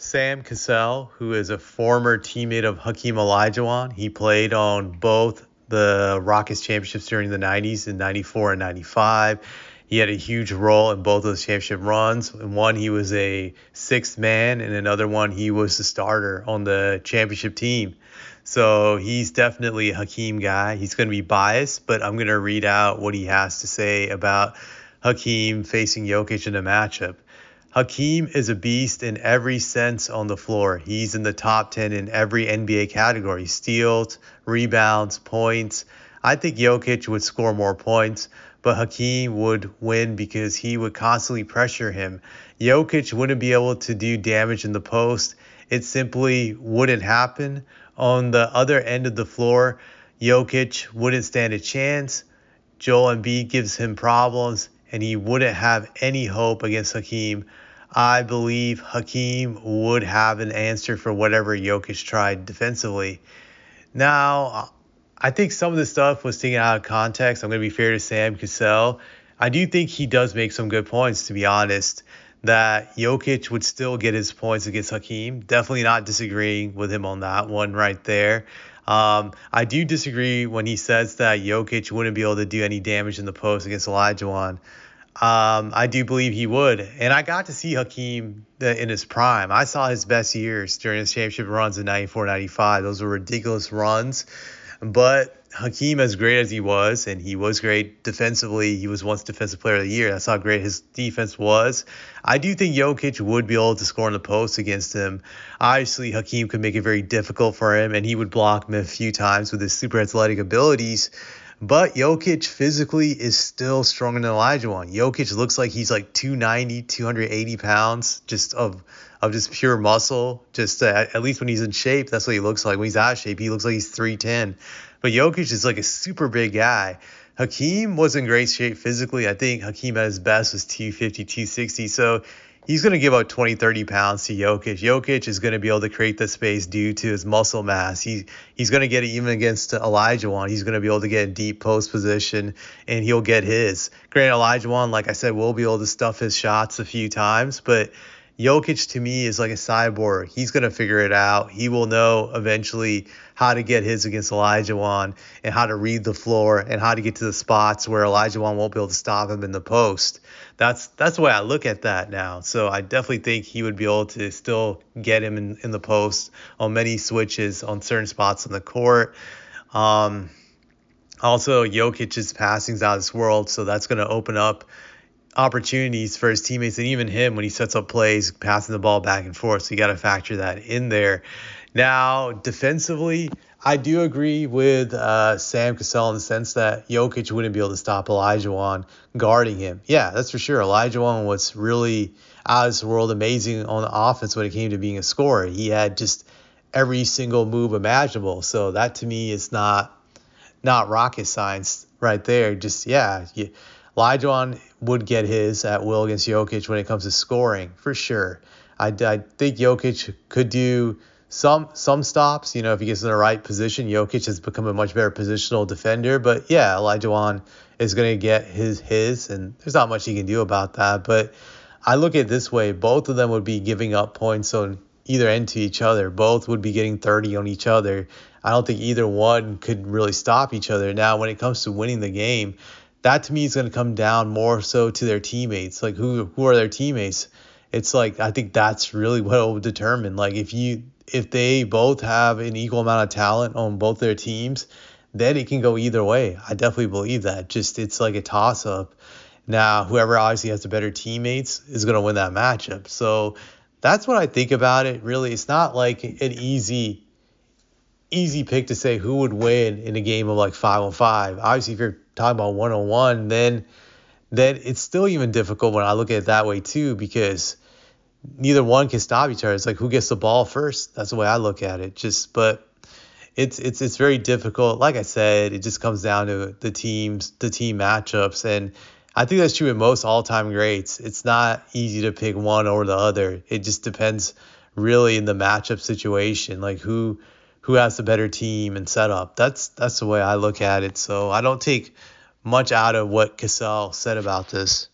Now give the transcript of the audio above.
Sam Cassell, who is a former teammate of Hakeem Olajuwon. He played on both the Rockets championships during the 90s in 94 and 95. He had a huge role in both those championship runs. In one, he was a sixth man, and another one, he was the starter on the championship team. So he's definitely a Hakeem guy. He's going to be biased, but I'm going to read out what he has to say about Hakeem facing Jokic in a matchup. Hakeem is a beast in every sense on the floor. He's in the top 10 in every NBA category: steals, rebounds, points. I think Jokic would score more points, but Hakeem would win because he would constantly pressure him. Jokic wouldn't be able to do damage in the post. It simply wouldn't happen. On the other end of the floor, Jokic wouldn't stand a chance. Joel Embiid gives him problems, and he wouldn't have any hope against Hakeem. I believe Hakeem would have an answer for whatever Jokic tried defensively. Now, I think some of this stuff was taken out of context. I'm going to be fair to Sam Cassell. I do think he does make some good points, to be honest, that Jokic would still get his points against Hakeem. Definitely not disagreeing with him on that one right there. I do disagree when he says that Jokic wouldn't be able to do any damage in the post against Olajuwon. I do believe he would. And I got to see Hakeem in his prime. I saw his best years during his championship runs in 94, 95. Those were ridiculous runs. But Hakeem, as great as he was, and he was great defensively, he was once Defensive Player of the Year. That's how great his defense was. I do think Jokic would be able to score in the post against him. Obviously, Hakeem could make it very difficult for him, and he would block him a few times with his super athletic abilities. But Jokic physically is still stronger than Olajuwon. Jokic looks like he's like 290, 280 pounds just of just pure muscle. Just at least when he's in shape, that's what he looks like. When he's out of shape, he looks like he's 310. But Jokic is like a super big guy. Hakeem was in great shape physically. I think Hakeem at his best was 250, 260. So he's going to give out 20, 30 pounds to Jokic. Jokic is going to be able to create the space due to his muscle mass. He's going to get it even against Olajuwon. He's going to be able to get a deep post position, and he'll get his. Granted, Olajuwon, like I said, will be able to stuff his shots a few times, but Jokic to me is like a cyborg. He's going to figure it out. He will know eventually how to get his against Olajuwon and how to read the floor and how to get to the spots where Olajuwon won't be able to stop him in the post. That's the way I look at that now. So I definitely think he would be able to still get him in the post on many switches on certain spots on the court. Also, Jokic's passing's out of this world, so that's going to open up opportunities for his teammates and even him when he sets up plays, passing the ball back and forth. So you got to factor that in there. Now, defensively, I do agree with Sam Cassell in the sense that Jokic wouldn't be able to stop Olajuwon guarding him. Yeah, that's for sure. Olajuwon was really out of this world, amazing on the offense when it came to being a scorer. He had just every single move imaginable. So that to me is not rocket science right there. Just, Olajuwon would get his at will against Jokic when it comes to scoring, for sure. I think Jokic could do some stops. If he gets in the right position, Jokic has become a much better positional defender. But, yeah, Olajuwon is going to get his, and there's not much he can do about that. But I look at it this way. Both of them would be giving up points on either end to each other. Both would be getting 30 on each other. I don't think either one could really stop each other. Now, when it comes to winning the game, that to me is going to come down more so to their teammates. Like who are their teammates? It's like I think that's really what will determine. Like if they both have an equal amount of talent on both their teams, then it can go either way. I definitely believe that. Just it's like a toss up. Now whoever obviously has the better teammates is going to win that matchup. So that's what I think about it. Really, it's not like an easy pick to say who would win in a game of like 5-on-5. Obviously, if you're talking about 1-on-1, then it's still even difficult when I look at it that way too, because neither one can stop each other. It's like who gets the ball first. That's the way I look at it. But it's very difficult. Like I said, it just comes down to the team matchups, and I think that's true in most all-time greats. It's not easy to pick one or the other. It just depends really in the matchup situation, like who has the better team and setup. That's the way I look at it. So I don't take much out of what Cassell said about this.